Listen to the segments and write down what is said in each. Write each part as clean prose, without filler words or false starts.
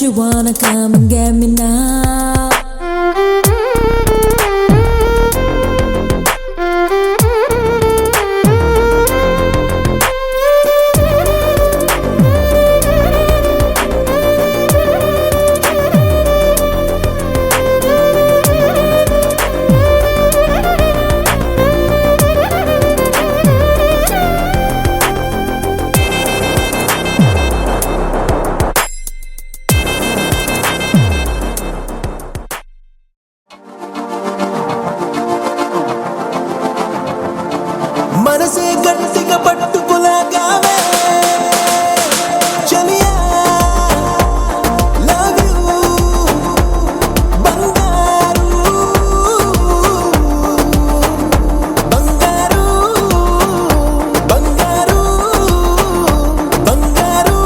you wanna come and get me now? మనసే గట్టిగా పట్టుకులాగావే చలియా love you బంగారు బంగారు బంగారు బంగారు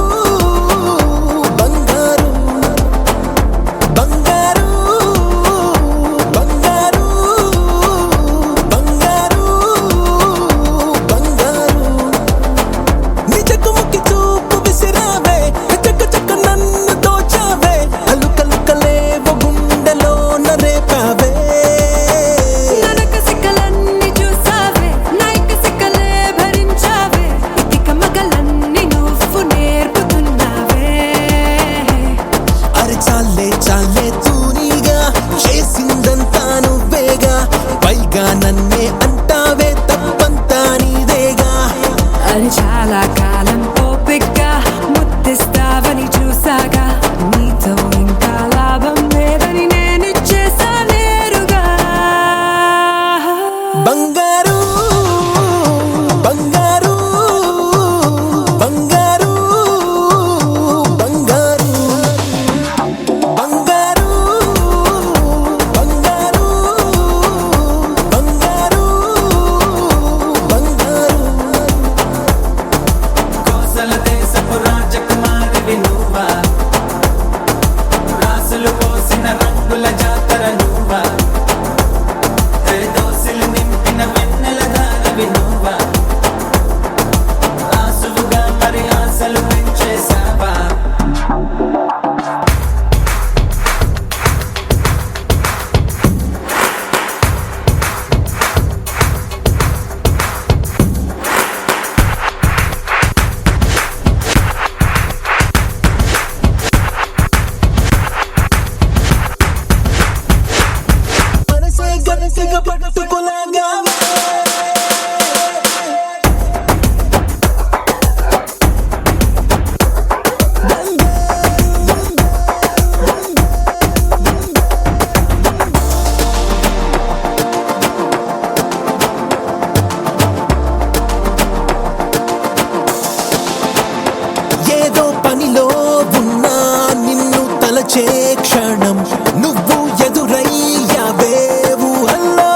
బంగారు బంగారు బంగారు బంగారు నిజకు ముక్కి చూపు విసిరావే చక్క చక్క నన్ను దోచావే అలుకలుకలేవో గుండెలోన రేపావే నరక సిక్కలన్నీ చూసావే నాయక సిక్కలే భరించావే ఇక మగలన్నీ నువ్వు నేర్పుతున్నావే అరే చాలే చాలే తూనీగా చేసిందంతా నువ్వేగా పైగా నన్నే అంటావే తప్పంతా నీదేగా అది చాలా కాలం ఓపిగ్గా ముద్దిస్తావని చూసాగా నీతో ఇంకా లాభం లేదని నేను ఇచ్చేసా నేరుగా బంగారు బంగారు బంగారు బంగారు బంగారు బంగారు బంగారు బంగారు కోసల దేశపు రాజకుమారివి నువ్వా రాసులు పోసిన రంగుల జాతర నువ్వా దోసిలు నింపిన వెన్నెల దానవి నువ్వా ఆసువుగా మరి ఆశలు పెంచేసావా మనసే గట్టిగా పట్టుకులాగావే ఏదో పనిలో ఉన్నా నిన్ను తలచే క్షణం నువ్వు ఎదురయ్యావే ఊహల్లో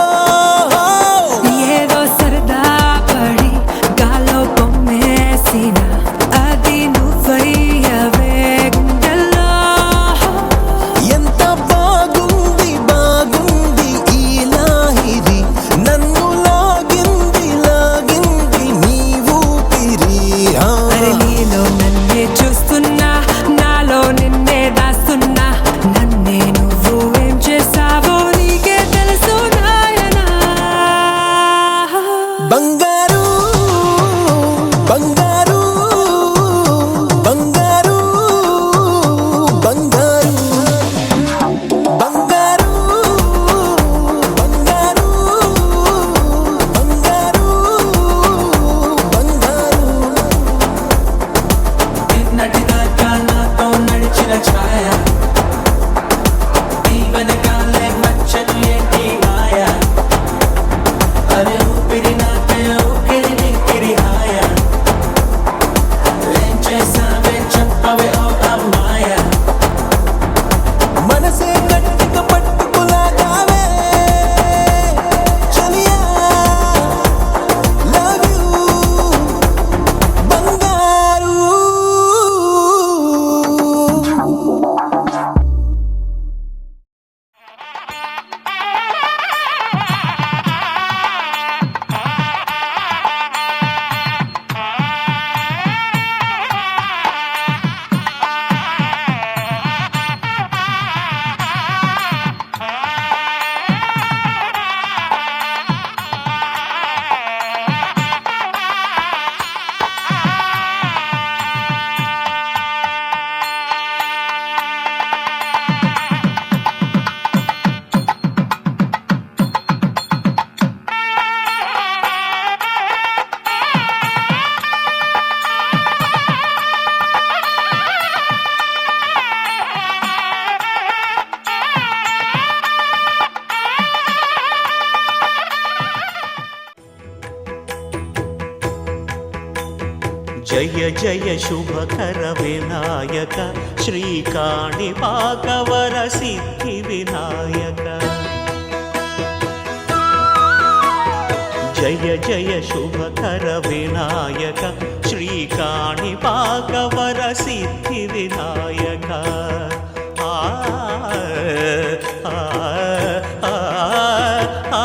ఏదో సరదా పడి గాలో పొమ్మేసిన అది నువ్వయ్యవే గుండెల్లో ఎంత బాగుంది బాగుంది ఈ లాహిరి నన్ను లాగింది లాగింది నీ ఊపిరి అరే నీలో నన్నే చూస్తున్నా నాలో నిన్నే దాస్తున్నా నన్నే నువ్వు ఏం చేసావో నీకే తెలుసు నాయనా బంగారు బంగారు బంగారు బంగారు బంగారు బంగారు బంగారు బంగారు నిన్నటిదాకా జయ జయ శుభకర వినాయక శ్రీకాణిపాకవర సిద్ధి వినాయక జయ జయ శుభకర వినాయక శ్రీకాణిపాకవర సిద్ధి వినాయక ఆ ఆ ఆ ఆ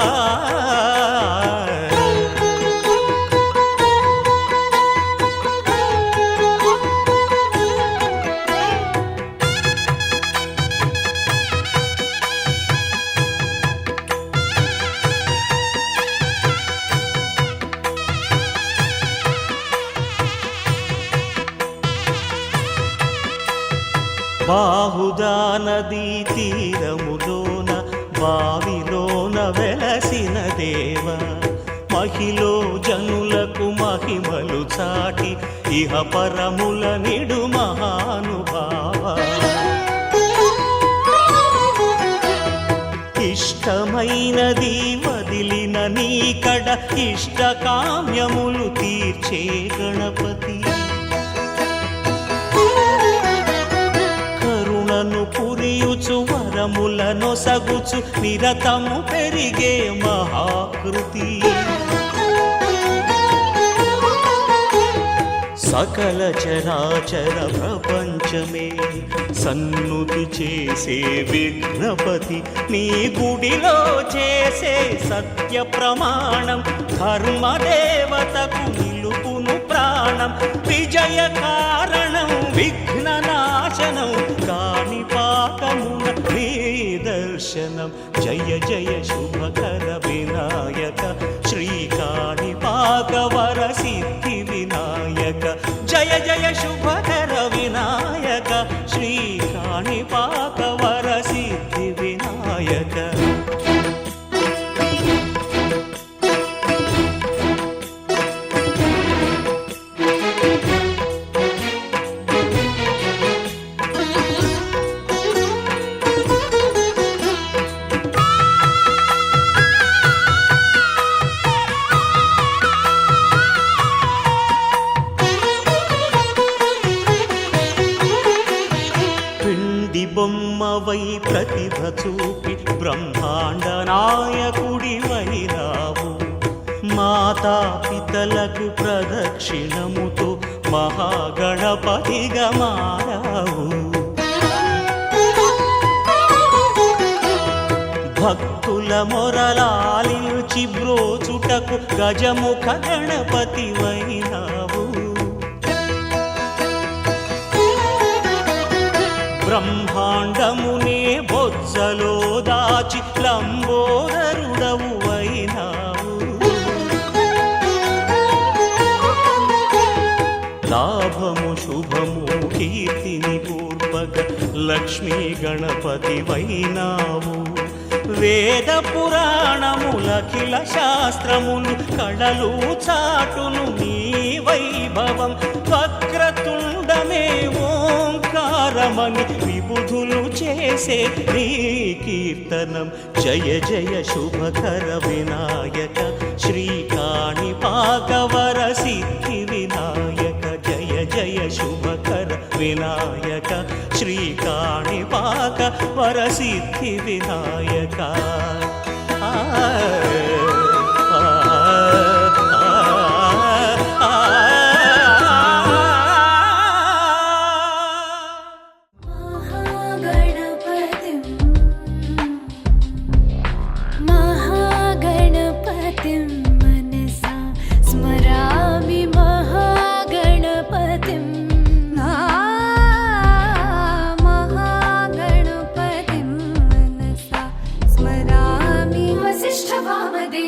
బాహుదా నదీ తీరములోన బావిలోన వెలసిన దేవ మహిలో జనులకు మహిమలు చాటి ఇహ పరముల నిడు మహానుభావ ఇష్టమైనది వదిలిన నీకడ ఇష్టకామ్యములు తీర్చే గణపతి కరుణను పురియుచు వరములను సగుచు నిరతము పెరిగే మహాకృతి సకల చరాచర ప్రపంచమే సన్నుతి చేసే విఘ్నపతి నీ గుడిలో చేసే సత్య ప్రమాణం ధర్మదేవతకు నిలుపును ప్రాణం విజయ కారణం విఘ్న నాశనం కాణిపాకమున నీ దర్శనం జయ జయ శుభకర వినాయక శ్రీకాణిపాకవర సిద్ధి వినాయక జయ జయ శుభకర వినాయక శ్రీకాణిపాకవర సిద్ధి వినాయక బొమ్మవై ప్రతిభ చూపి బ్రహ్మాండ నాయకుడి వైరావు మాతా పితలకు ప్రదక్షిణముతో మహాగణపతిగా మారావు భక్తుల మొరలాలించి బ్రోచుటకు గజముఖ గణపతి వైనావు బ్రహ్మాండమునే బొజ్జలో దాచి లంబోదరుడవు అయినావు లాభము శుభము కీర్తిని పూర్వక లక్ష్మీ గణపతి వైనావు వేద పురాణములఖిల శాస్త్రములు కళలు చాటును నీ వైభవం వక్రతుండమే ఓంకారమని విబుధులు చేసే నీ కీర్తనం జయ జయ శుభకర వినాయక శ్రీకాణిపాకవర సిద్ధి వినాయక జయ జయ శుభకర వినాయక శ్రీకాణిపాకవర సిద్ధి వినాయక महागणपतिं मनसा स्मरामि महागणपतिं महागणपतिं मनसा स्मरामि वसिष्ठवामदेव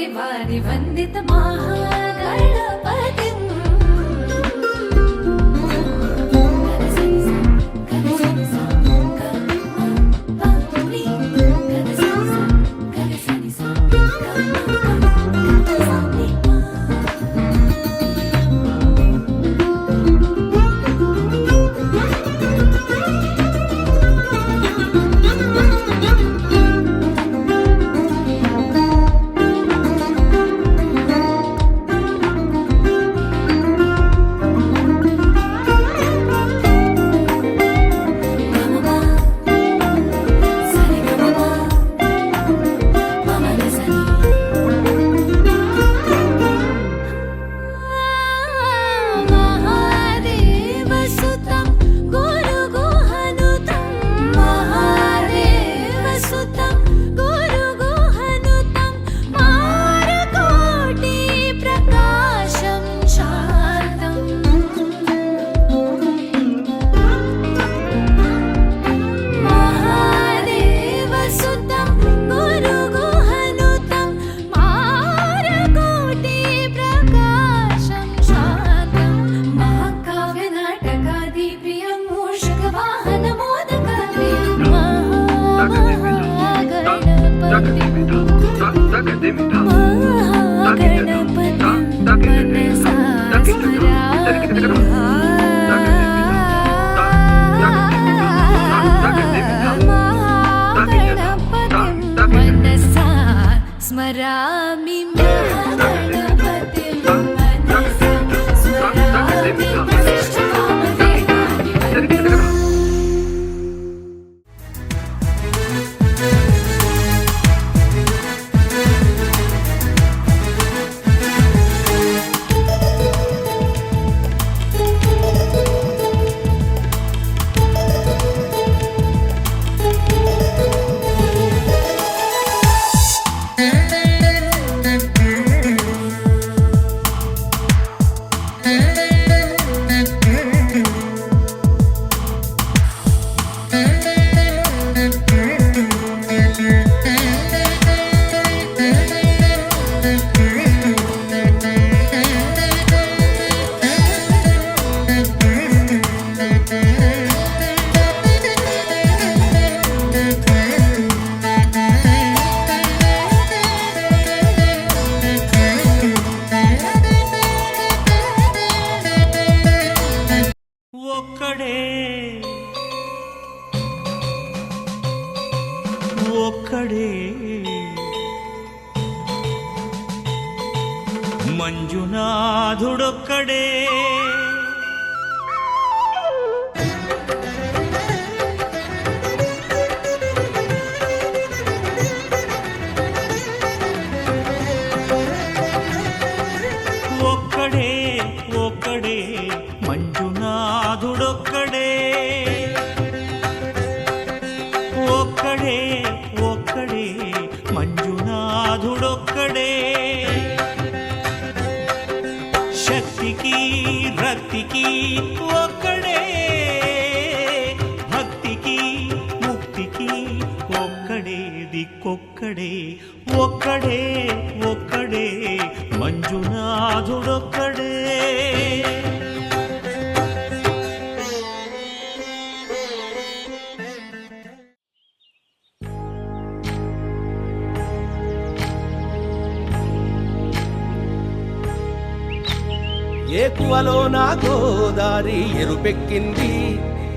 మనసా స్మరామి ఒక్కడే మంజునాథుడొక్కడే ఒక్కడే ఒక్కడే మంజునాథుడొక్కడే ఒక్కడే ఒక్కడే మంజునాథుడొక్కడే శక్తికి రక్తికి ఒక్కడే భక్తికి ముక్తికి ఒక్కడే దిక్కొక్కడే ఒక్కడే ఒక్కడే మంజునాథుడొక్కడే ఏకువలో నా గోదారి ఎరుపెక్కింది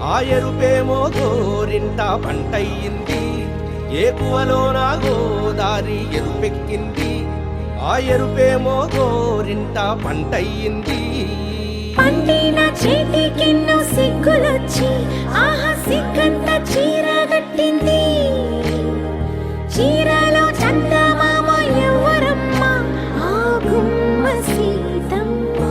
ఆ ఎరుపేమో గోరింట పంటయ్యింది ఏకువలో నా గోదారి ఎరుపెక్కింది ఆ ఎరుపేమో గోరింట పంటయ్యింది పండిన చేతికెన్నో సిగ్గులొచ్చి ఆహా సిగ్గంత చీర కట్టింది చీరలో చందమామ ఎవరమ్మ ఆ గుమ్మ సీతమ్మ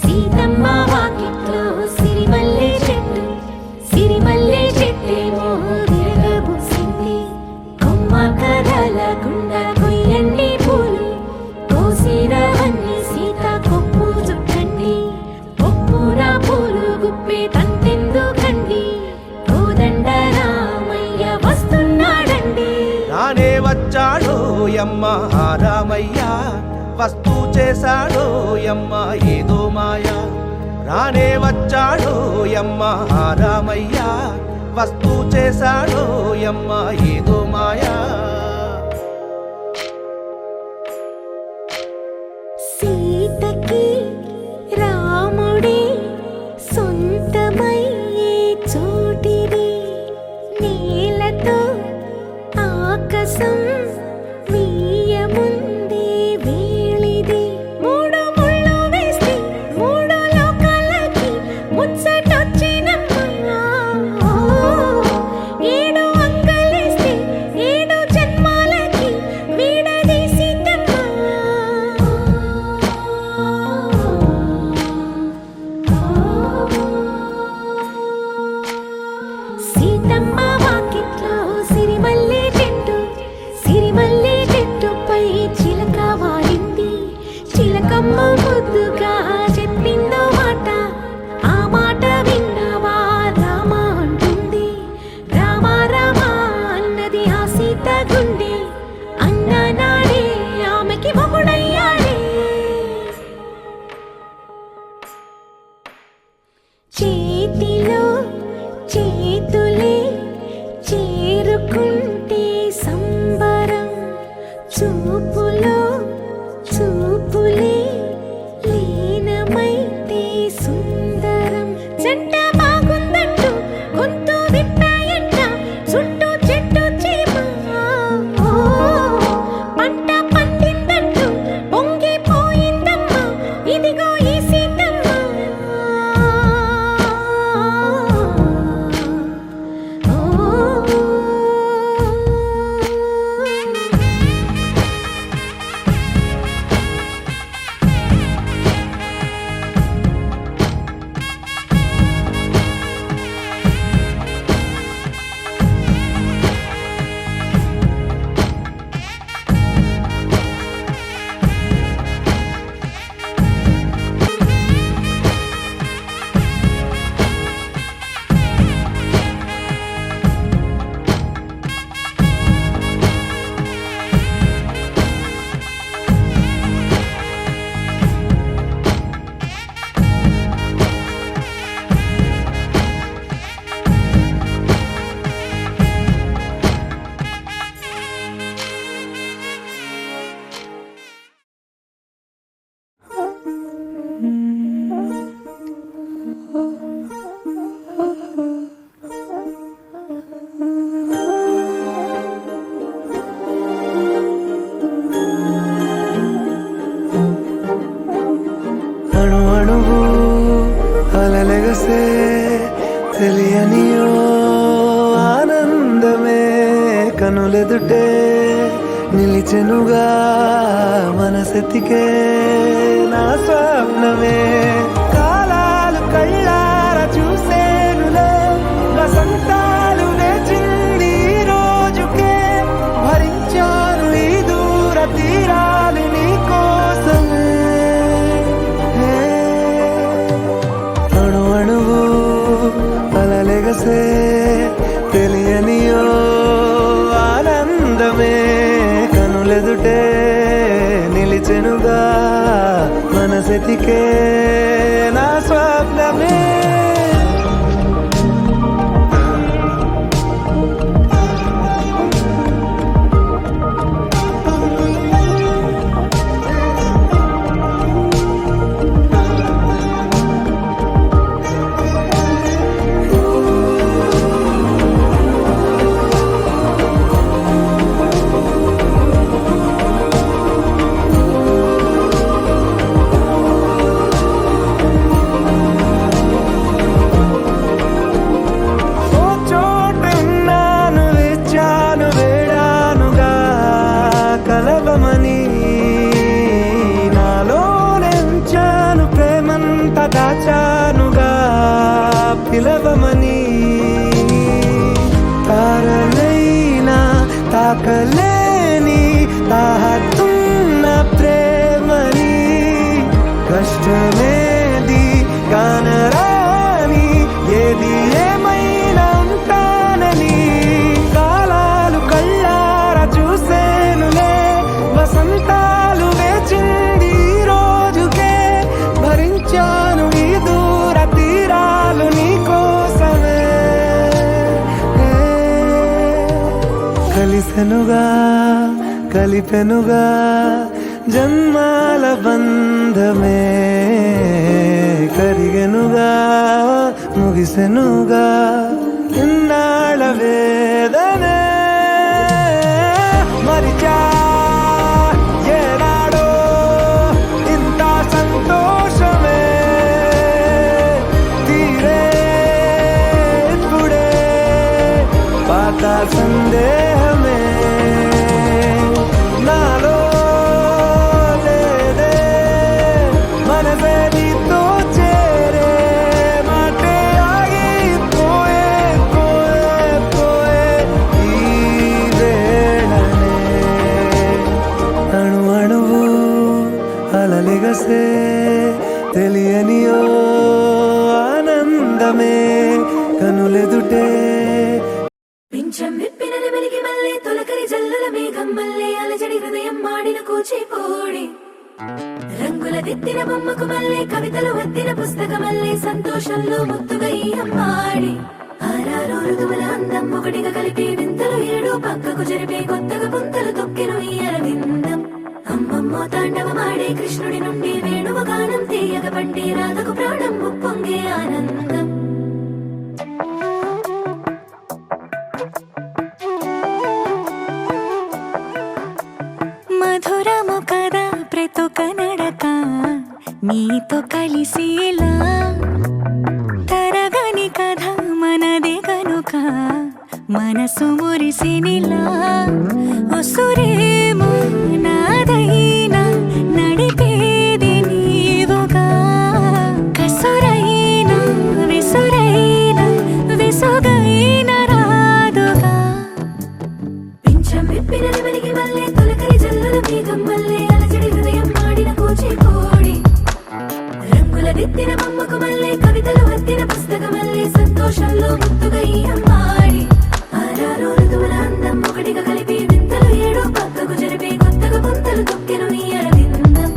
సీతమ్మ వాకిట్లో సిరిమల్లె చెట్టేమో విరగబూసింది కొమ్మ కదలకుండా కొయ్యండి పూలు కోసిరవన్నీ సీత కొప్పు చుట్టండి కొప్పున పూలు గుప్పే తంతెందుకండి కోదండ రామయ్య వస్తున్నాడండి రానే వచ్చాడో యమ్మ ఆ రామయ్య వస్తూ చేశాడో యమ్మ ఏదో మాయా రానే వచ్చాడో యమ్మ ఆ రామయ్య వస్తూ చేశాడో యమ్మ ఏదో మాయా సీతకి రాముడే సొంతమయ్యే చోటిది నేలతో ఆకాశం వీయముందే వేళిది మూడు ముళ్ళు వేస్తే మూడు లోకాలకి ముచ్చటొచ్చినమ్మా ఏడు అంగలేస్తే ఏడు జన్మ అలలెగసే తెలియని ఓ ఆనందమే కనులెదుటే నిలిచెనుగా మనసెతికే నా స్వప్నమే కాలాలు కళ్ళార చూసేనులే వసంతాలు వేచింది ఈ రోజుకే భరించాను ఈ దూర తీరాలు నీ కోసమే అణు అణువు అలలెగసే తెలియని ఓ ఆనందమే కనులెదుటే నిలిచెనుగా మనసెతికే నా స్వప్నమే కలవమని నాలో నెంచాను ప్రేమంత దాచానుగా పిలవమని తారలైనా తాకలేని తాహతున్న ప్రేమని కష్టమేది కానరాని ఏది ఏమైనా ఉంటానని కాలాలు కళ్ళార చూసేనులే వసంతాలు వేచింది ఈ రోజుకే భరించాను ఈ దూర తీరాలు నీ కోసమే కలిసెనుగా కలిపెనుగా జన్మాల బంధమే కరిగెనుగా ముగిసెనుగా ఇన్నాళ్ళ వేదనే మరిచా ఏనాడో ఇంత సంతోషమే తీరే ఇప్పుడే పాత సందేహమే నాలో లేదే మనసే నీతో చేరే మాటే ఆగిపోయే పోయే పోయే ఈ వేళనే అణు అణువు అలలెగసే తెలియని ఓ ఆనందమే కనులెదుటే పింఛం విప్పిన నెమలికి మల్లె తొలకరి జల్లుల మేఘం మల్లె అలజడి హృదయం మాడిన కూచిపూడి రంగుల దిద్దిన బొమ్మకు మల్లె కవితలు వద్దిన పుస్తకమల్లె సంతోషంలో ముద్దుగా ఈ అమ్మాడి ఆరారు ఋతువుల అందం ఒకటిగా కలిపి వింతలు ఏడు పక్కకు జరిపే కొత్తగా పుంతలు తొక్కెను ఈ అరవిందం అమ్మమ్మో తాండవమాడే కృష్ణుడి నుండి వేణువ గానం తీయగ పండి రాధకు ప్రాణం ఉప్పొంగే ఆనందం మధురము కదా ప్రతొక నడక నీతో కలిసేలా తరగని కథ మనదే కనుక మనసు మురిసినిలా ఉసురేమో నాదైనా నడిపేది నీవుగా కసురైనా విసురైనా విసుగైన రాదుగా పింఛం విప్పిన నెమలికి మల్లె తొలకరి జల్లుల మేఘం మల్లె అలజడి హృదయం మాడిన కూచిపూడి రంగుల దిద్దిన బొమ్మకు మల్లె కవితలు వద్దిన పుస్తకమల్లె సంతోషంలో ముద్దుగా ఈ అమ్మాడి ఆరారు ఋతువుల అందం ఒకటిగా కలిపి వింతలు ఏడు పక్కకు జరిపే కొత్తగా పుంతలు తొక్కెను ఈ అరవిందం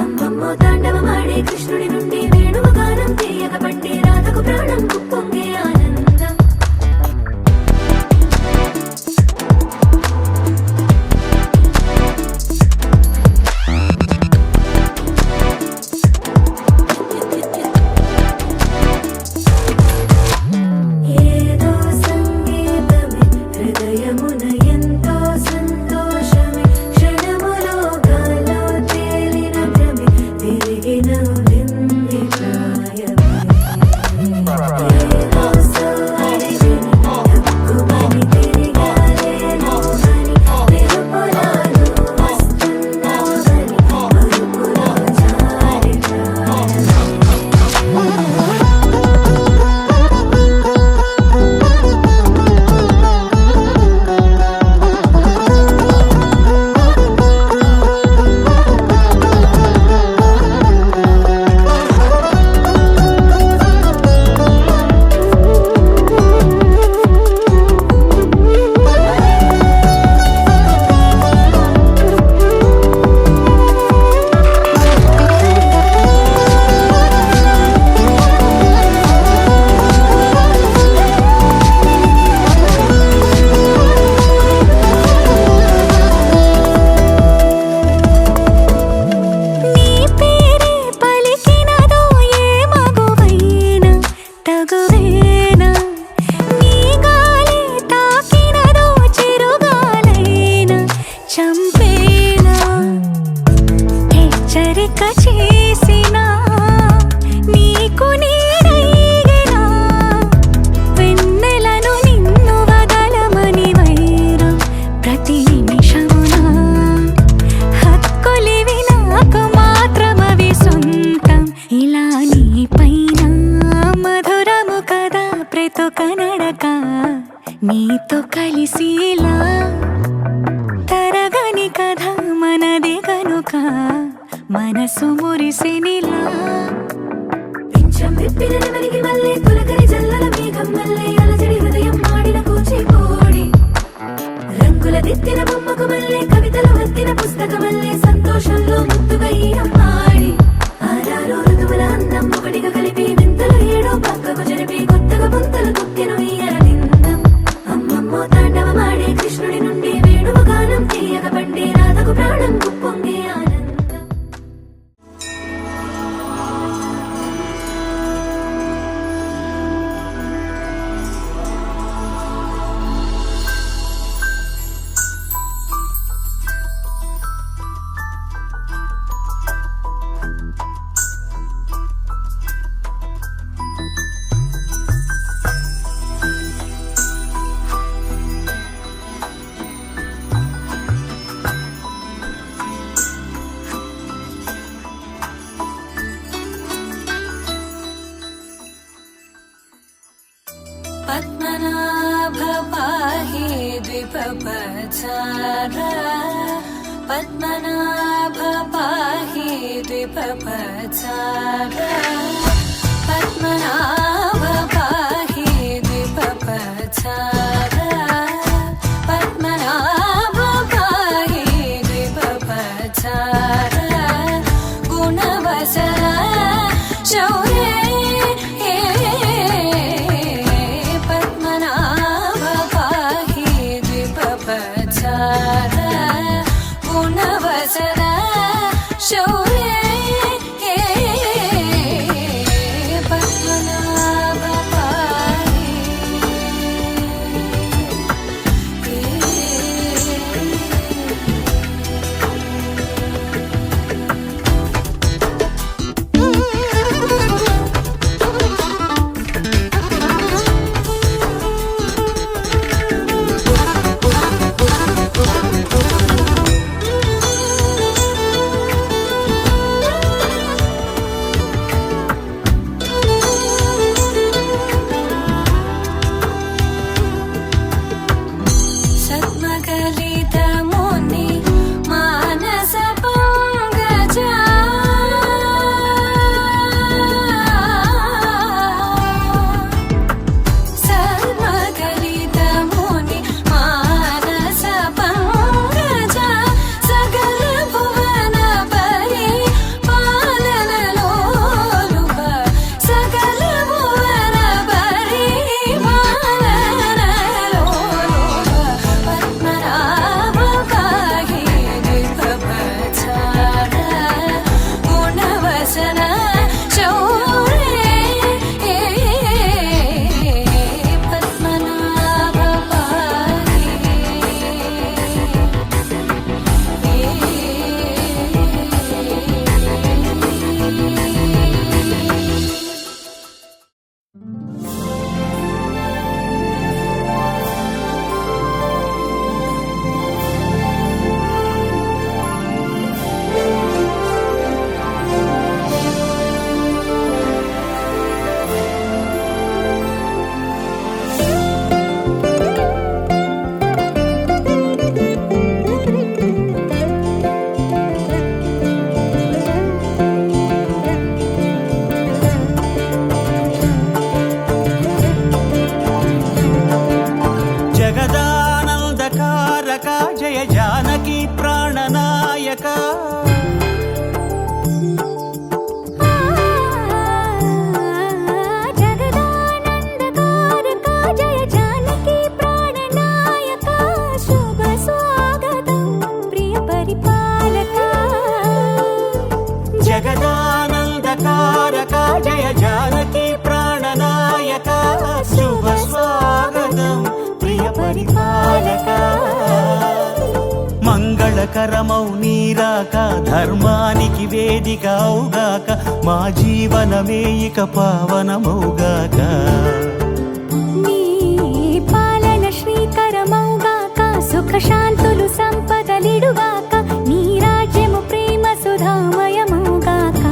అమ్మమ్మో తాండవమాడే కృష్ణుడి నుండి వేణువ గానం తీయగ పండి రాధకు ప్రాణం ఉప్పొంగే ఆనందం ఏదో సంగీతమే హృదయమున ఎంతో సంతోషమే క్షణములో గాలో తేలిన భ్రమే తిరిగిన వింత విప్పిన నెమలికి మల్లె తొలకరి జల్లుల మేఘం మల్లె అలజడి హృదయం ఆడిన కూచిపూడి రంగుల దిద్దిన బొమ్మకు మల్లె కవితలు వత్తిన పుస్తకమల్లె సంతోషంలో ముద్దుగా ఈ అమ్మాడి ఆరారు ఋతువుల అందం ఒకటిగా కలిపి వింతలు ఏడో పక్కకు జరిపి కొత్తగా పుంతలు తొక్కెను ఈ అరవిందం అమ్మమ్మో తాండవమాడే కృష్ణుడి నుండి వేణువ గానం తీయగ పండి రాధకు ప్రాణం పొంగే ఆనందం. पद्मनाभ पाहि द्विपपचार पद्मनाभ पाहि द्विपपचार पद्मनाभ पाहि द्विपपचार पद्मनाभ पाहि द्विपपचार गुणवचन शौर्ये गुणवचन शौर्ये पद्मनाभ पाहि सद्मकलितमुनि मानस पंकजा सद्मकलितमुनि मानस पंकजा सकल भुवन परि पालन लोलुप सकल भुवन परि पालन लोलुप पद्मनाभ पाहि द्विपपचार गुणवचन शौर्ये पद्मनाभ पाहि జగదానందకారక జయ జానకి ప్రాణనాయక జగదానందకారక జయ జానకి ప్రాణనాయక శుభ స్వాగతం ప్రియ పరిపాలక జగదానందకారక జయ జానకి ప్రాణనాయక శుభ స్వాగతం ప్రియ పరిపాలక మంగళకరమౌ నీరాక ధర్మానికి వేదిక అవుగాక మా జీవనమే ఇక పావనమౌగాక నీ పాలన శ్రీకరమౌగాక సుఖ శాంతులు సంపదలిడుగాక నీ రాజ్యము ప్రేమ సుధామయమౌగాక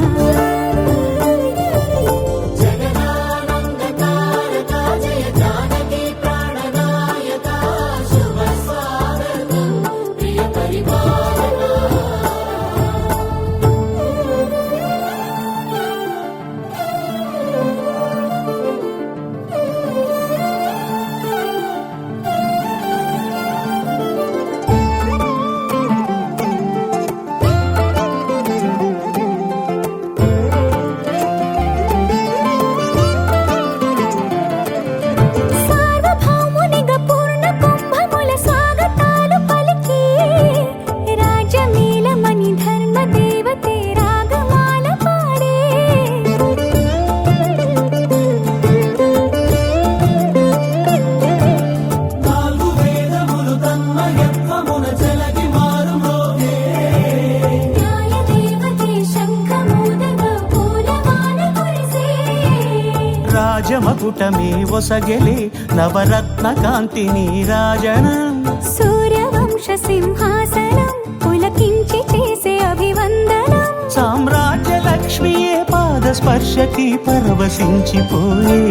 రాజమకుటమే ఒసగెలే నవరత్న కాంతి నీరాజనం సూర్యవంశ సింహాసనం పులకించి చేసే అభివందనం సామ్రాజ్య లక్ష్మియే పాద స్పర్శకి పరవశించిపోయే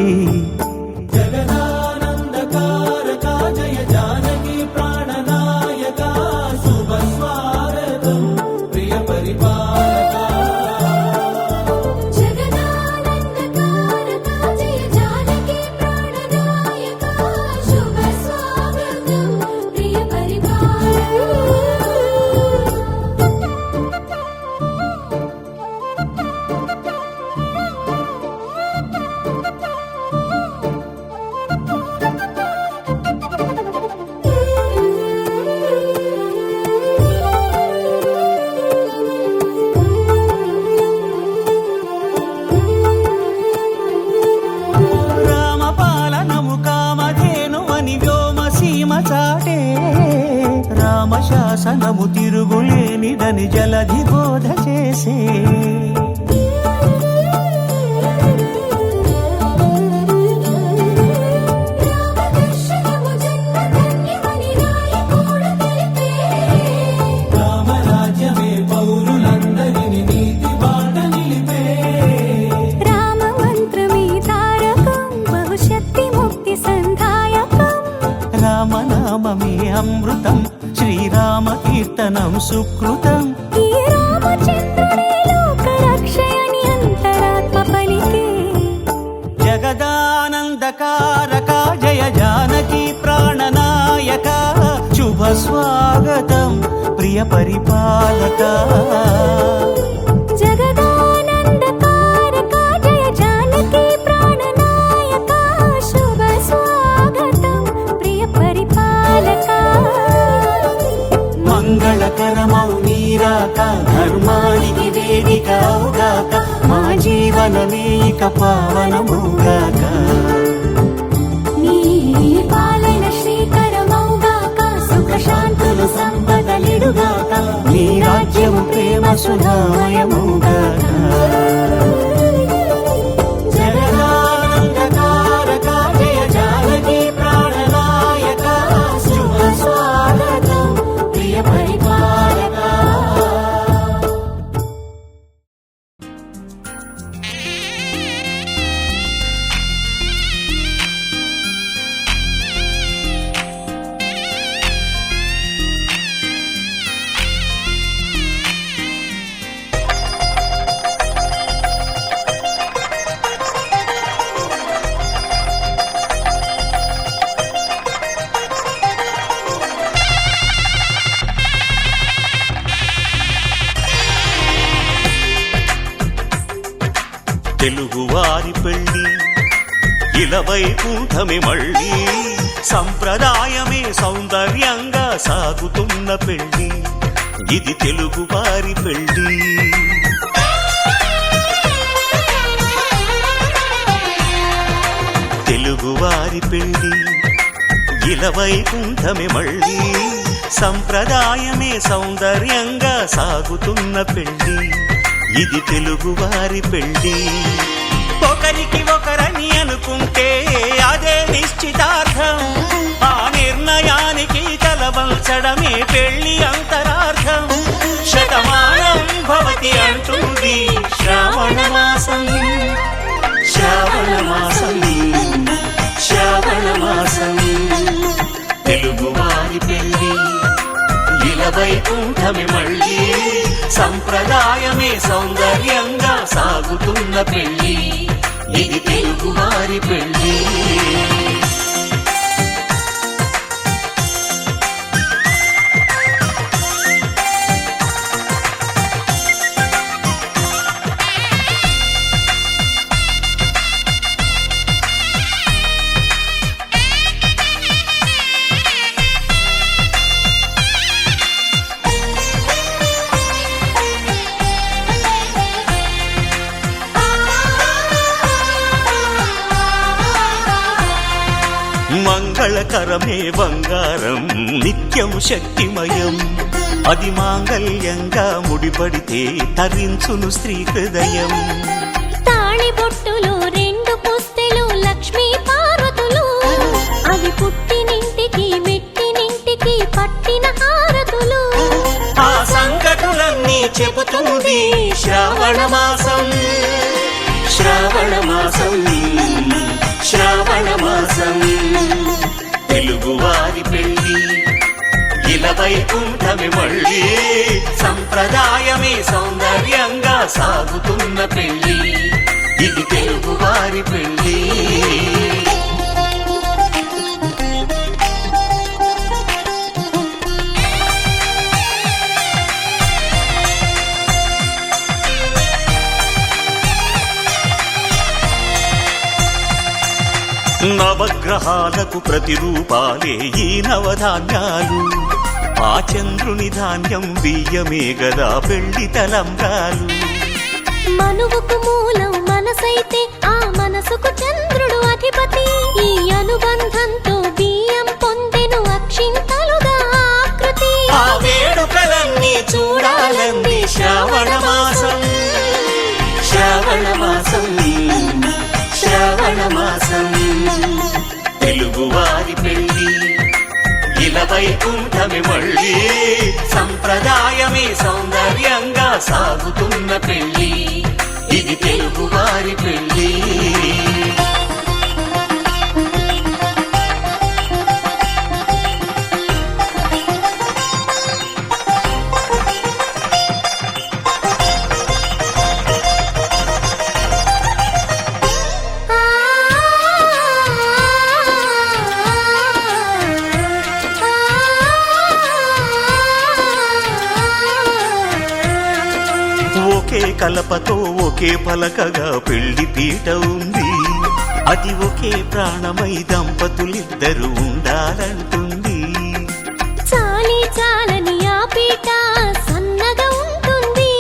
జగదానందకారక జయ జానకి ప్రాణనాయక శుభ స్వాగతం ప్రియ పరిపాలక జగదానందకారక జయ జానకి ప్రాణదాయక శుభ స్వాగతం ప్రియ రామపాలనము కామధేను అని వ్యోమసీమ చాటే రామశాసనము తిరుగులేనిదని జలధి బోధ చేసే రామదర్శనము జన్మధన్యమని నాయకుడు తెలిపే రామరాజ్యమే పౌరులందరిని నీతి బాట నిలిపే రామ మంత్రమే తారకం బహుశక్తి ముక్తి సంధాయకం రామనామమే అమృతం శ్రీరామ కీర్తనం సుకృతం ఈ రామచంద్రుడే లోక రక్షయని అంతరాత్మ పలికే జగదానందకారక జయ జానకి ప్రాణనాయక శుభ స్వాగతం ప్రియ పరిపాలక జగదానందకారక జయ జానకి ప్రాణనాయక శుభ స్వాగతం ప్రియ పరిపాలక మంగళకరమౌ నీరాక ధర్మానికి వేదిక అవుగాక మా జీవనమే ఇక పావనమౌగాక నీ పాలన శ్రీకరమౌగాక సుఖ శాంతులు సంపదలిడుగాక నీ రాజ్యము ప్రేమ సుధామయమౌగాక జగదానందకారక జయ జానకి ప్రాణనాయక శుభ స్వాగతం ప్రియ పరిపాలక తెలుగువారి పెళ్ళి ఇలవైకుంఠమే మళ్ళీ సంప్రదాయమే సౌందర్యంగా సాగుతున్న పెళ్ళి ఇది తెలుగువారి పెళ్ళి తెలుగువారి పెళ్ళి ఇలవైకుంఠమే మళ్ళీ సంప్రదాయమే సౌందర్యంగా సాగుతున్న పెళ్ళి ఇది తెలుగువారి పెళ్ళి ఒకరికి ఒకరని అనుకుంటే అదే నిశ్చితార్థం ఆ నిర్ణయానికి తలవంచడమే పెళ్లి అంతరార్థం శతమానం భవతి అంటుంది శ్రావణ మాసం శ్రావణ మాసం శ్రావణ మాసం తెలుగువారి పెళ్ళి ఇలవైకుంఠమే మళ్ళీ సంప్రదాయమే సౌందర్యంగా సాగుతున్న పెళ్ళి ఇది తెలుగువారి పెళ్ళి మంగళకరమే బంగారం నిత్యం శక్తిమయం అది మాంగళ్యంగా ముడిపడితే తరించును స్త్రీ హృదయం తాళి బొట్టులు రెండు పుస్తెలు వస్తుంది శ్రావణ మాసం శ్రావణ మాసం శ్రావణ మాసం తెలుగువారి పెళ్లి ఇలా వైకుంఠమే మళ్ళీ సంప్రదాయమే సౌందర్యంగా సాగుతున్న పెళ్లి ఇది తెలుగువారి పెళ్లి నవగ్రహాలకు ప్రతిరూపాలే ఈ నవధాన్యాలు ఆ చంద్రుని ధాన్యం బియ్యమే గదా పెళ్లి తలంబ్రాలు మనువుకు మూలం మనసైతే ఆ మనసుకు చంద్రుడు అధిపతి ఈ అనుబంధంతో బియ్యం పొందెను అక్షింతలుగా ఆకృతి ఆ వేడుకలన్నీ చూడాలంది శ్రావణ మాసం శ్రావణ మాసం శ్రావణ మాసం తెలుగువారి పెళ్లి ఇలా వైకుంఠమే మళ్ళీ సంప్రదాయమే సౌందర్యంగా సాగుతున్న పెళ్లి ఇది తెలుగువారి పెళ్లి ఒకే కలపతో ఒకే పలకగా పెళ్లి పీట ఉంది అది ఒకే ప్రాణమై దంపతులిద్దరూ ఉండాలంటుంది చాలి చాలని ఆ పీట సన్నగా ఉంటుంది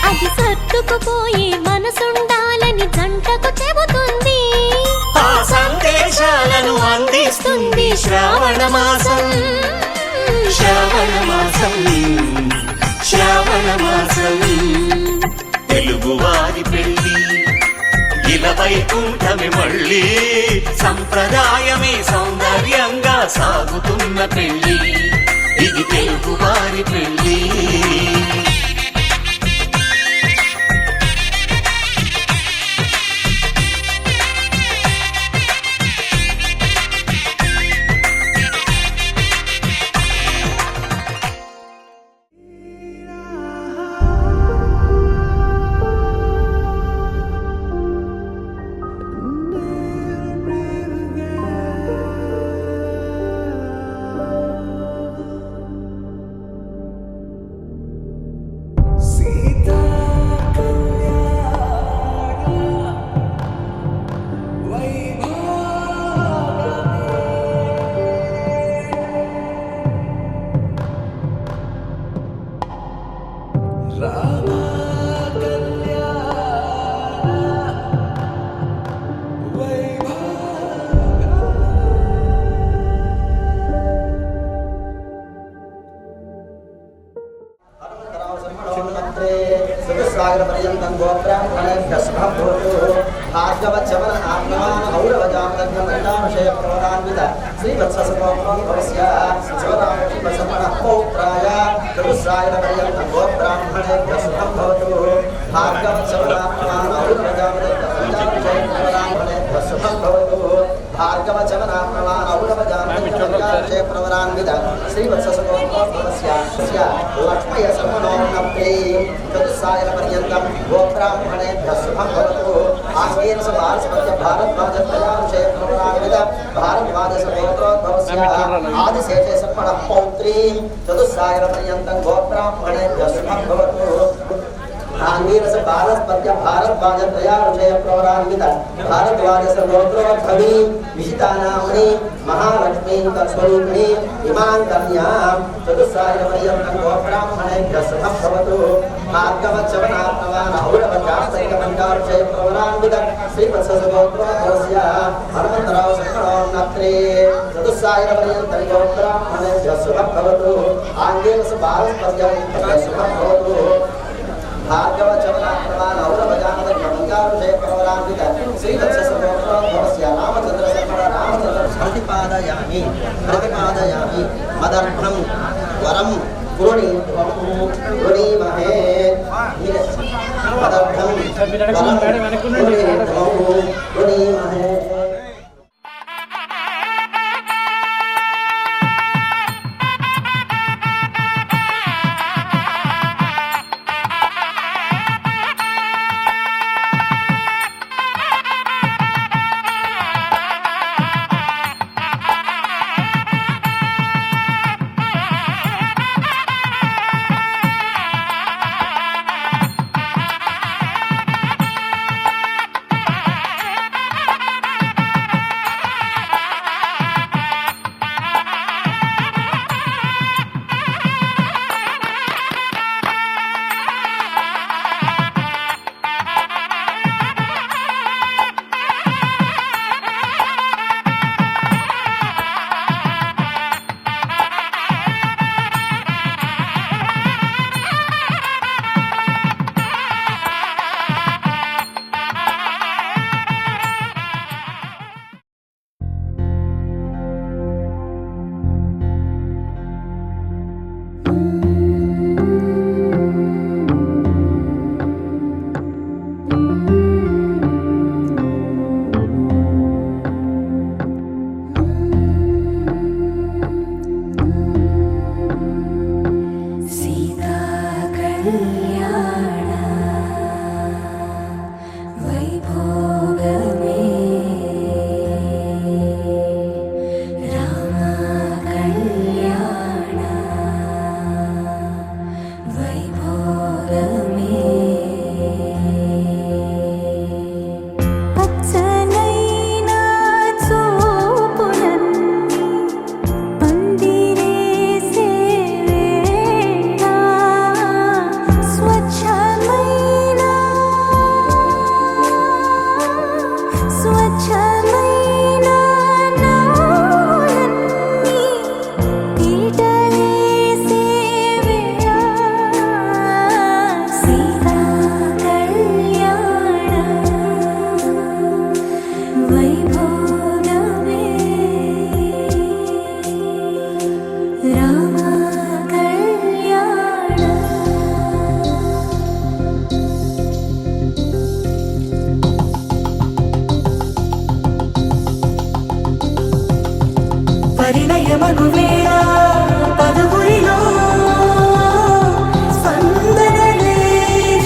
అది సర్దుకుపోయే మనసుండాలని జంటకు చెబుతుంది ఆ సందేశాలను అందిస్తుంది శ్రావణ మాసం శ్రావణ మాసం శ్రావణ మాసం తెలుగువారి పెళ్లి ఇలా వైకుంఠమే మళ్ళీ సంప్రదాయమే సౌందర్యంగా సాగుతున్న పెళ్లి ఇది తెలుగువారి పెళ్లి पर्यन्तं गोब्राह्मणेभ्यः शुभभूतो भार्गवचमन आत्मवान् औरवजामदग्नमण्डानुषय प्रवदान्वित श्रीवत्ससगोत्रोद्भवस्य शिवरामशिवसमणः पौत्राय चतुस्रायण पर्यन्तं गोब्राह्मणेभ्यः शुभभूतो भार्गवचमन आत्मवान् औरवजामदग्नमण्डानुषय प्रवदान्वित शुभभूतो भार्गवचमनात्मवान् औरवजामदग्नमण्डानुषय प्रवदान्वित श्रीवत्ससगोत्रोद्भवस्य लक्ष्मय समनोन्नप्रे चतुस्रायण पर्यन्तं गोब्राह्मणेभ्यः शुभं भवतु आस्तेन स भारतस्य भारद्वाजत्रयानुषय प्रवरान्वित भारद्वाजस्य गोत्रोद्भवस्य आदिशेषे सर्पणः पौत्रीं चतुस्रायण पर्यन्तं गोब्राह्मणेभ्यः शुभं भवतु आंगीरस भारतस्य भारद्वाजत्रयानुषय प्रवरान्वित भारद्वाजस्य गोत्रोद्भवी विजितानाम्नि महालक्ष्मीं तत्स्वरूपिणी इमां कन्यां चतुस्रायण पर्यन्तं गोब्राह्मणेभ्यः शुभं भवतु भार्गवचमनात्मवान् औरवजामदग्नमण्डानुषय प्रवरान्वित श्रीवत्ससगोत्रोद्भवस्य हनुमन्तराव शङ्करोन्नत्रे चतुस्रायण पर्यन्तं गोब्राह्मणेभ्यः शुभं भवतु आंगीरस भारतस्य शुभं भवतु भार्गवचमनात्मवान् औरवजामदग्नमण्डानुषय प्रवरान्वित श्रीवत्ससगोत्रोद्भवस्य रामचन्द्रशर्मण प्रतिपादयामि मदर्भं वरं गुरुणीमहे పరిణయమగువేళ పదవురిలో స్పందనలే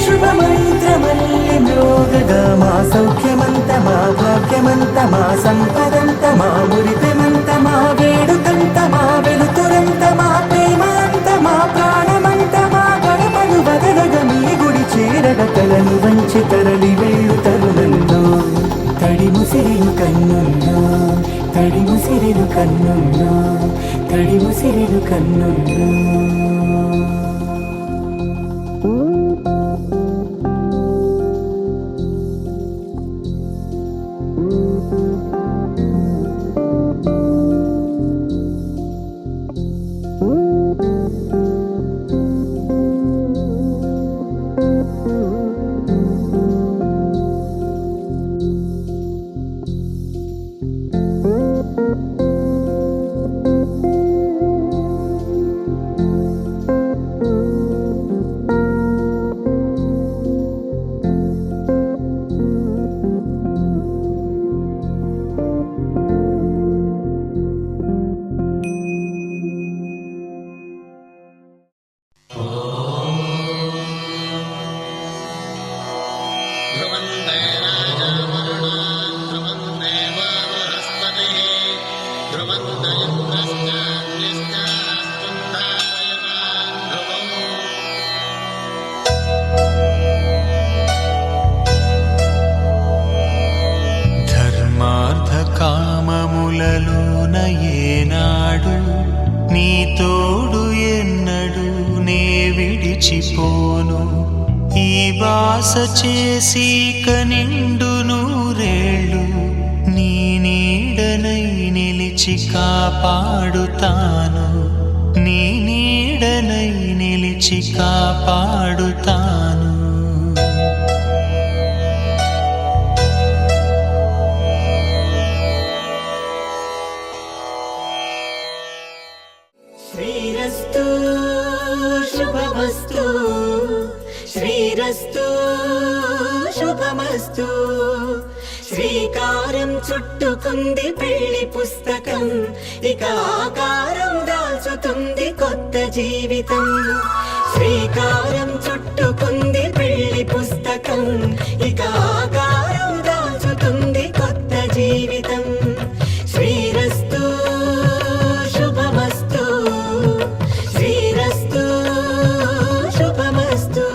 శుభమంత్రమల్లె మ్రోగగా మా సౌఖ్యమంత మా భాగ్యమంత మా సంపదంత మా మురిపెమంత మా వేడుకంత మా వెలుతురంత మా ప్రేమంత మా ప్రాణమంత మా గడపను బదలగ మీ గుడి చేరగ తలను వంచి తరలి వెళ్ళు తరుణంలో తడి ముసిరిను కన్నుల్లో తడి ముసిరిను కన్నుల్లో తడి ముసిరిను కన్నుల్లో ఏనాడు నీ తోడు ఎన్నడు నే విడిచిపోను ఈ బాస చేసి కనిండు నూరేళ్ళు నీ నీడనై నిలిచి కాపాడుతాను నీ నీడనై నిలిచి కాపాడుతాను శ్రీరస్తు శుభమస్తు శ్రీరస్తు శుభమస్తు. శ్రీకారం చుట్టుకుంది పెళ్లి పుస్తకం, ఇక ఆకారం దాల్చుతుంది కొత్త జీవితం. శ్రీకారం చుట్టుకుంది పెళ్లి పుస్తకం, ఇక ఆకారం దాల్చుతుంది కొత్త జీవితం. శ్రీరస్తు శుభమస్తు, శ్రీరస్తు శుభమస్తు.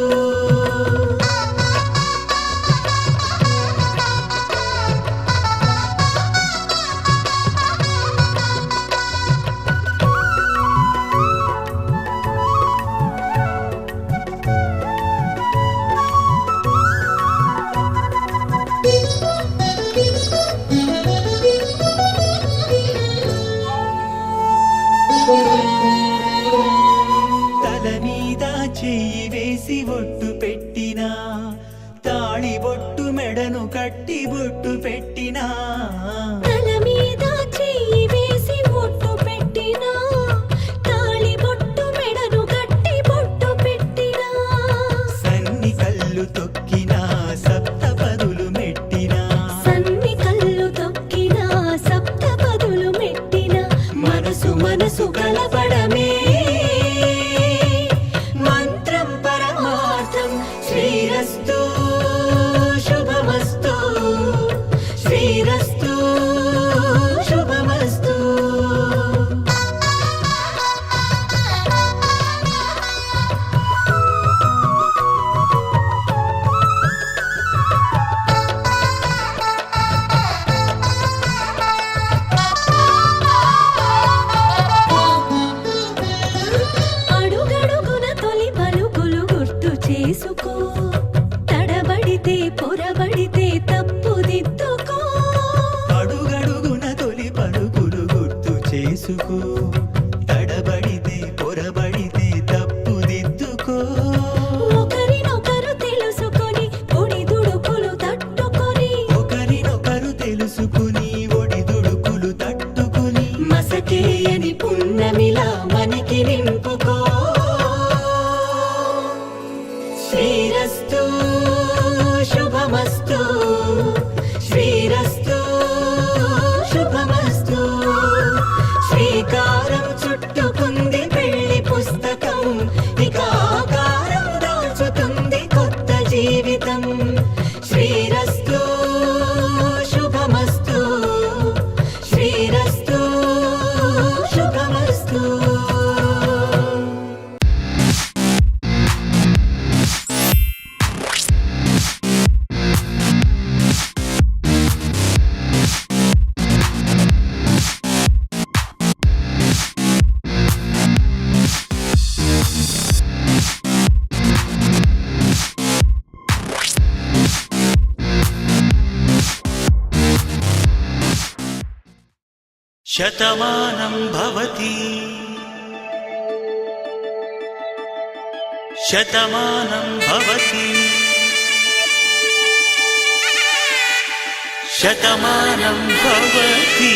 తల మీద చెయ్యి వేసి ఒట్టు పెట్టినా, తాళి బొట్టు మెడను కట్టి బొట్టు పెట్టినా. తల మీద చెయ్యి వేసి ఒట్టు పెట్టినా, తాళి బొట్టు మెడను కట్టి బొట్టు పెట్టినా. సన్ని కళ్ళు తొక్కినా సప్త పదులు మెట్టినా, సన్ని కళ్ళు తొక్కినా సప్త పదులు మెట్టినా. మనసు మనసు కలపడమే మంత్రం పరమార్థం. శ్రీరస్తు శుభమస్తు, శ్రీరస్తు శుభమస్తు. అడుగడుగున తొలి పలుకులు గుర్తు చేసుకో, తడబడితే పొరబడితే తప్పుదిద్దుకో. అడుగడుగున తొలి పలుకులు గుర్తు చేసుకో, తడబడితే పొరబడితే తప్పుదిద్దుకో. ఒకరినొకరు తెలుసుకొని ఒడిదుడుకులు తట్టుకొని, ఒకరినొకరు తెలుసుకుని ఒడిదుడుకులు తట్టుకుని. మసకేయని పున్నమిలా మనకి నింపుకో. శ్రీరస్తు శుభమస్తు, శ్రీరస్తు శుభమస్తు. శ్రీకారం చుట్టుకుంది పెళ్లి పుస్తకం, ఇక ఆకారం దాల్చుతుంది కొత్త జీవితం. శ్రీరస్తు శుభమస్తు, శ్రీరస్తు శుభమస్తు. శతమానం భవతి శతమానం భవతి శతమానం భవతి.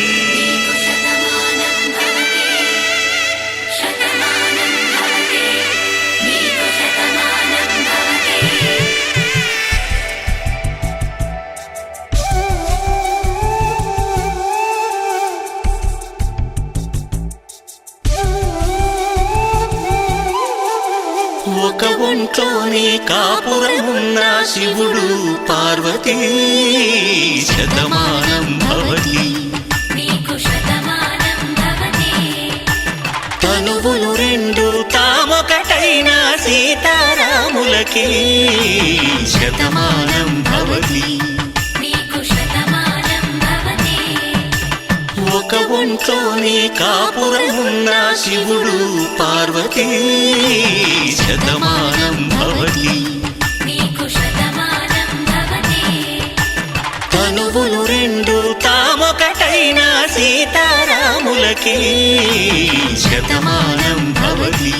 ఒక ఒంట్లోనే కాపురమున్న శివుడు పార్వతీ శతమానం భవతి. తనువులు రెండు తామొకటైన సీతారాములకి శతమానం భవతి. ఒక ఒంట్లోనే కాపురమున్న శివుడు పార్వతీ శతమానం భవతి. తనువులు రెండు తామొకటైన సీతారాములకి శతమానం భవతి.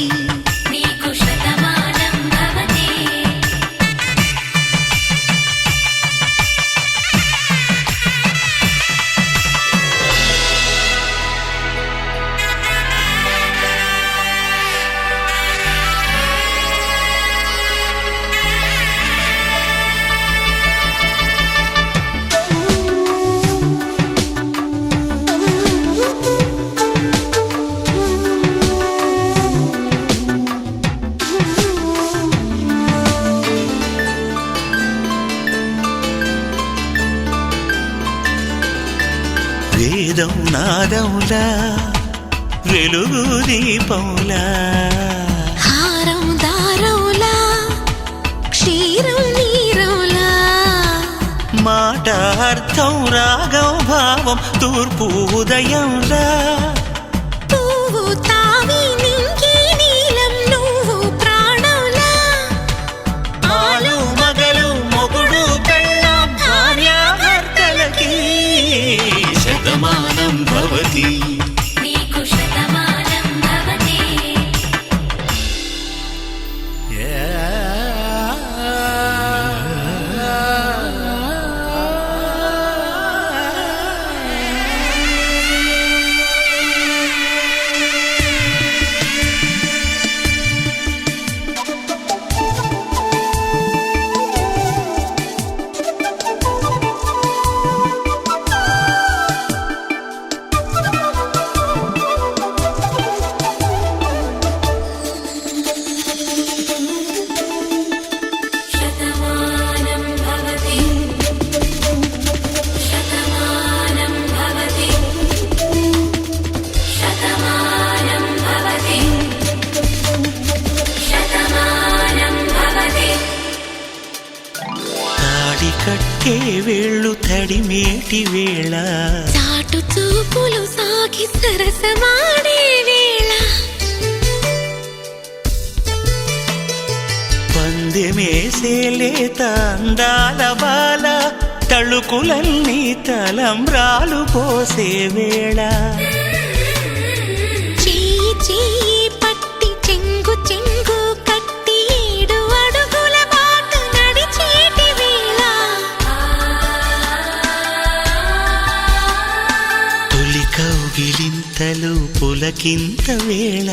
వేదం నాదములా వెలుగు దీపములా హారం దారవులా క్షీరం నీరవులా మాట అర్థం రాగం భావం తూర్పు ఉదయంలా పువ్వు తావి నింగి నీలం నువ్వు ప్రాణంలా ఆలు మగలు మొగుడు పెళ్ళాం భార్యాభర్తలకి శతమానం భవతి నీకు శతమానం భవతి శతమానం భవతి శతమానం భవతి శతమానం భవతి శతమానం భవతి తాడి కట్టే వేళ్ళు తడిమేటి వేళ చాటు చూపులు సాగి సరసమాడే వేళ పందెమేసే లేత అందాల బాల తళుకులన్నీ తలంబ్రాలు పోసే వేళ చెయ్యి చెయ్యి పట్టి చెంగు చెంగు కట్టి 7 అడుగుల బాట నడిచేటి వేళ తొలి కౌగిలింతలు పులకింత వేళ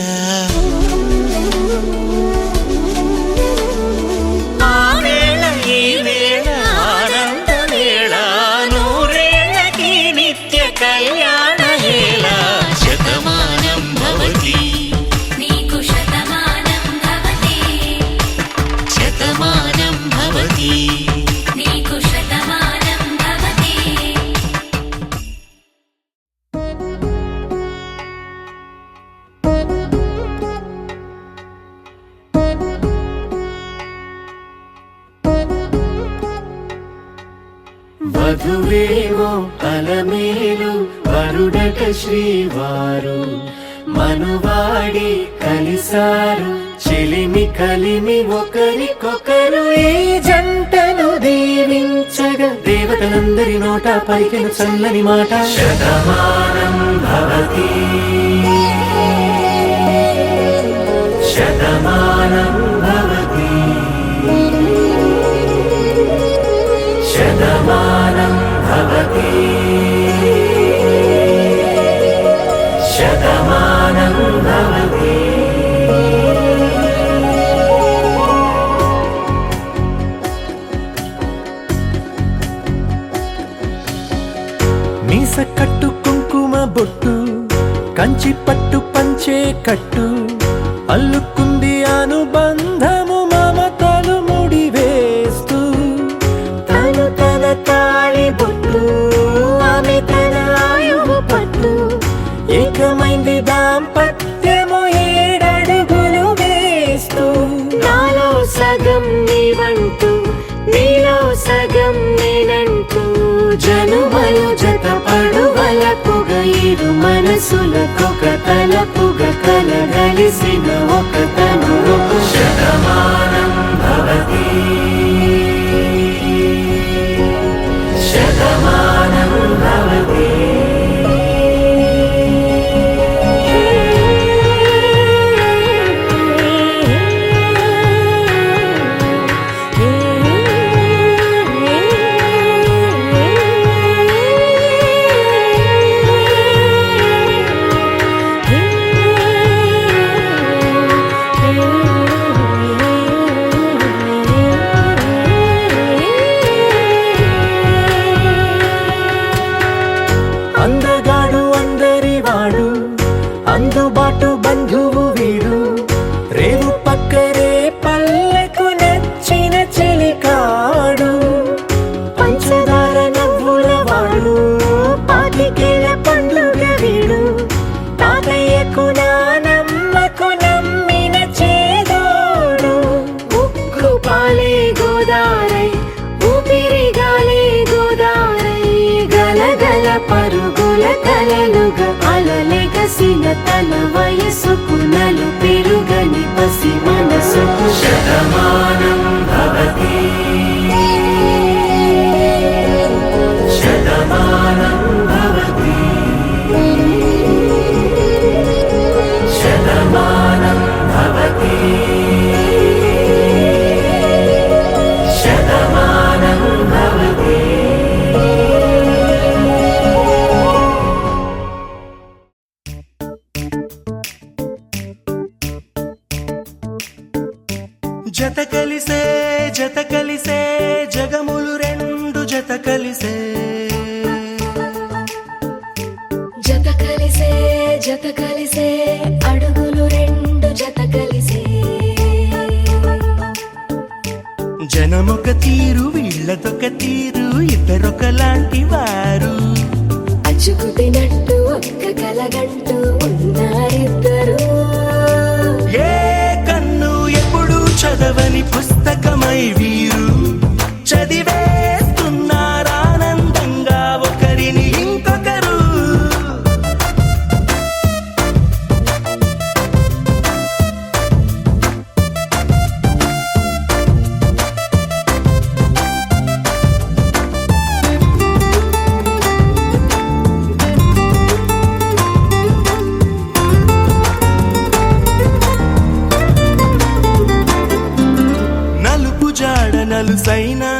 ఆ వేళ ఈ వేళ ఆనంద వేళ నూరేళ్ళకి నిత్య కళ్యాణ వేళ శతమానం భవతి నీకు శతమానం భవతి శతమానం భవతి నీకు శతమానం భవతి వధువేవో అలమేలు వరుడట శ్రీవారు మనువాడి కలిసారు చెలిమి కలిమి ఒకరికొకరు ఈ జంటను దీవించగా దేవతలందరి నోట పలికిన చల్లని మాట శతమానం భవతి శతమానం భవతి శతమానం భవతి శతమానం భవతి మీస కట్టు కుంకుమ బొట్టు కంచి పట్టు పంచే కట్టు అల్లుకుంది అనుబంధము మమతలు ముడివేస్తూ తను తన తాళి బొట్టు ఆమె తన ఆయువు పట్టు ఏకమైంది దాంపత్యము 7 అడుగులు వేస్తూ నాలో సగం నీవంటూ నీలో సగం నేనంటూ జనుమలు జత పడువలపుగ 7 మనసులకొక తలపుగ కలగలిసిన ఒక తను శతమానం భవతి శతమానం భవతి గలగల పరుగుల కలలుగా అలలెగసిన తన వయసుకు నలు పెరుగని పసి మనసుకు శతమానం భవతి శతమానం భవతి శతమానం భవతి శతమానం భవతి. జత కలిసే జత కలిసే జగములు రెండు జత కలిసే జత కలిసే జత కలిసే అడుగులు రెండు జత కలిసే జనమొక తీరు వీళ్ళదొక తీరు ఇద్దరొకలాంటి వారు అచ్చుకు తినట్టు ఒక్క కలగంటూ ఉన్నారిద్దరు ఏ కన్ను ఎప్పుడు చదవని పుస్తకమై వీరు చదివేస్తున్నారానందంగా ఒకరిని ఇంకొకరు. నలుపు జాడ నలుసైనా